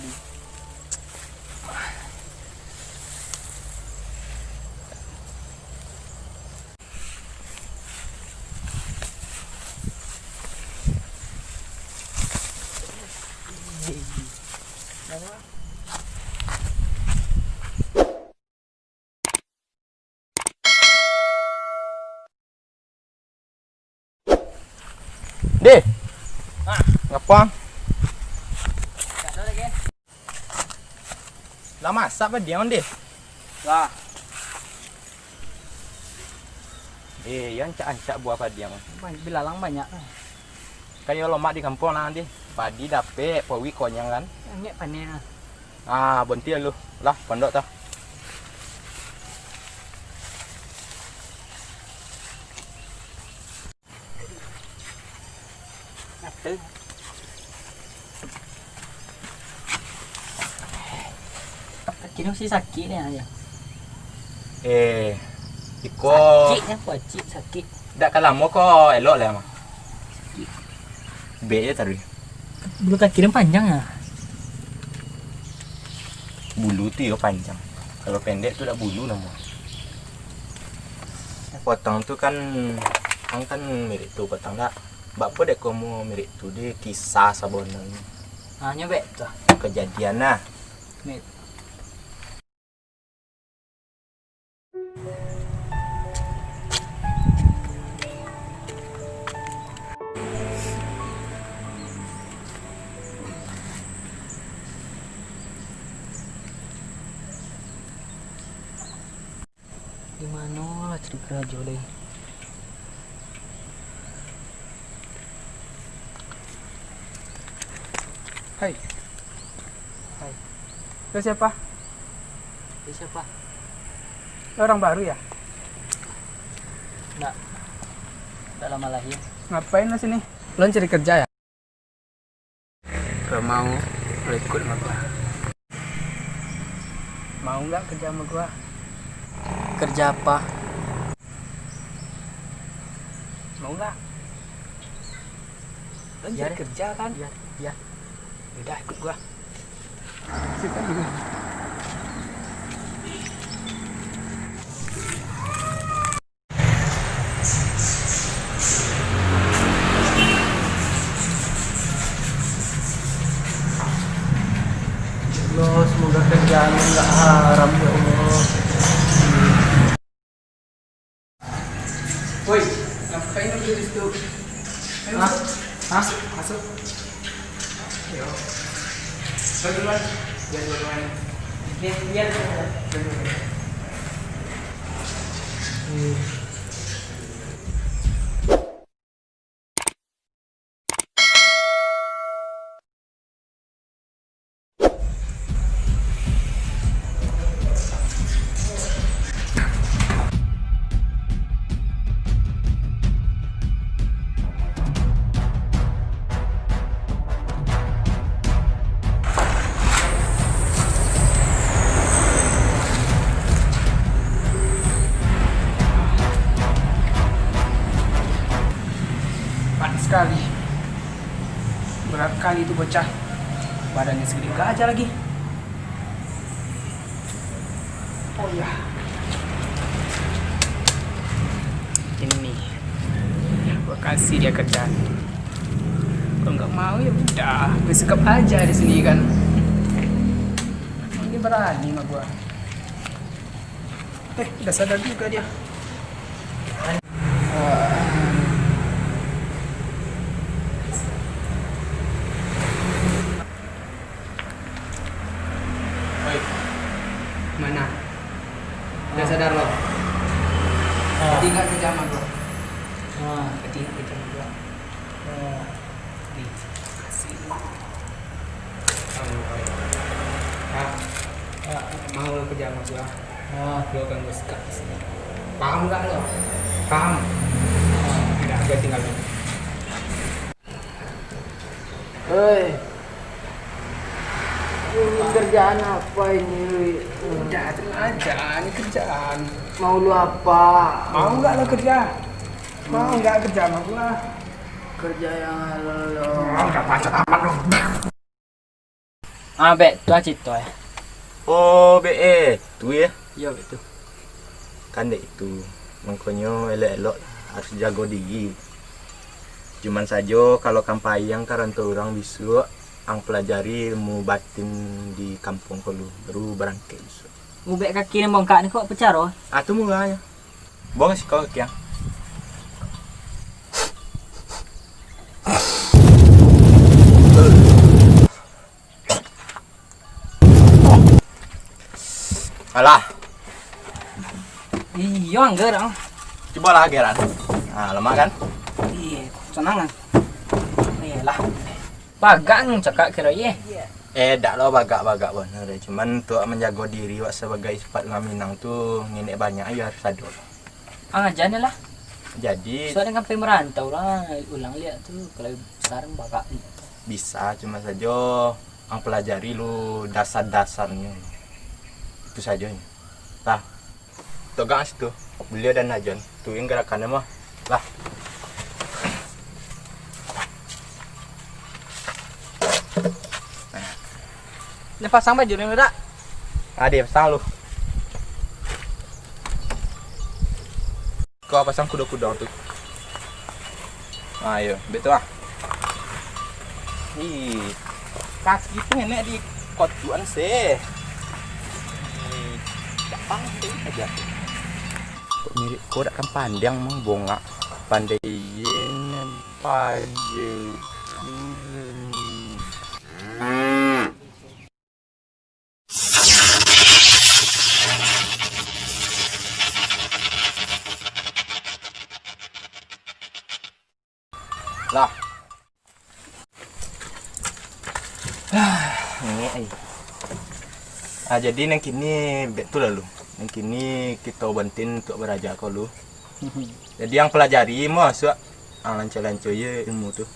tadi. Deh, ngapa? Lah masak apa dia deh? Lah, Yang ancak buah padi yang. bilalang banyak. Kayak lomak di kampung nanti. Padi dapet, pawi konyang kan. Ngek panen. Bonti lu. Lah, pondok tah. Ngate. Kaki ni mesti sakit ni aja. Iko Sakitnya wajib sakit. dak kalamo ko elok lah mah. Be je tadi. Bulu kaki ni panjang ya. Bulu tu yo panjang. Kalau pendek tu dak bulu nama. Potong tu kan kan mirip tu potong dak. Bapak dek kamu mirip tu dia kisah sabonan Nyobek tu. kejadian nah. Nih. Di mana lah cari kerajo deh. Hai. Lo siapa? Ini siapa? Lo orang baru ya? Nggak lama lagi. Ngapain lo sini? Lo cari kerja ya? Kalau mau, lo ikut sama gua. Mau nggak kerja sama gua? Kerja apa? Mau nggak? Lo Iya cari deh. kerja kan? Ya. Udah ikut gua. Siapa dulu? Allah, semoga kerjaan nggak haram ya Allah. Woi, ngapain lo di situ? Hah? Hah? Masuk. Ayo. Lo duluan. Biar duluan. Biar. Panas sekali. Berat kali itu bocah. Badannya segede gajah lagi. Oh ya. Ini nih. Gua kasih dia kerjaan. Kalau nggak mau ya udah, gue sekap aja di sini kan. Ini berani sama gua. Udah sadar juga dia. Oi, mana? Udah sadar lo? Tadi nggak kerja sama gua. Tadi nggak kerja sama gua. Di kasih. Mau lo kerja sama gua? Lo kan gue sekat di sini. Paham nggak lo? Paham. Udah, gue tinggal dulu. Hei. Ini kerjaan apa ini? Udah, tenang aja. Ini kerjaan. Mau lu apa? Mau nggak lo kerja? Mau nggak kerja sama gua? Kerja yang halal lo. Nggak baca amat lo. Bek, tu aja tu ya. Oh, BE. Tu ya. Iya betul. Kan dek itu. Makanya elok-elok harus jago diri. Cuman saja kalau kampayang karena orang bisa ang pelajari ilmu batin di kampung kalau baru berangkat bisa. Ubek kaki ni bongkak ni kok pecah roh. Tu mulanya. Buang sih kau kiang. Alah, Iya angger ah. coba lah geran. Nah, lemah kan? Iya, senang ah. Iyalah. Bagang cakap kira ye. Dak lo bagak-bagak bener. Cuman untuk menjaga diri wak sebagai sifat Minang tuh nginek banyak aja harus ada. Aja ni lah. Jadi Soalnya kan pergi merantau lah. Ulang lihat tu kalau sekarang bakal. bisa cuma saja ang pelajari lu dasar-dasarnya. Itu saja. Tah. Togang situ. Beliau dan Najon. Tuh yang gerakannya mah. Lah. Ni pasang baju ni dak. Dia pasang lu. Kau pasang kuda-kuda tuh. Ayo, betul ah. Kaki itu enak di kotuan sih. Tak pandai aja. Kok mirip kau tak kan pandang mang bonga. Pandai yen panjang. Lah. Ini jadi nang kini betul lalu. Nang kini kita bantin untuk beraja kau lu. Jadi yang pelajari masuk lancar-lancar ya ilmu tuh.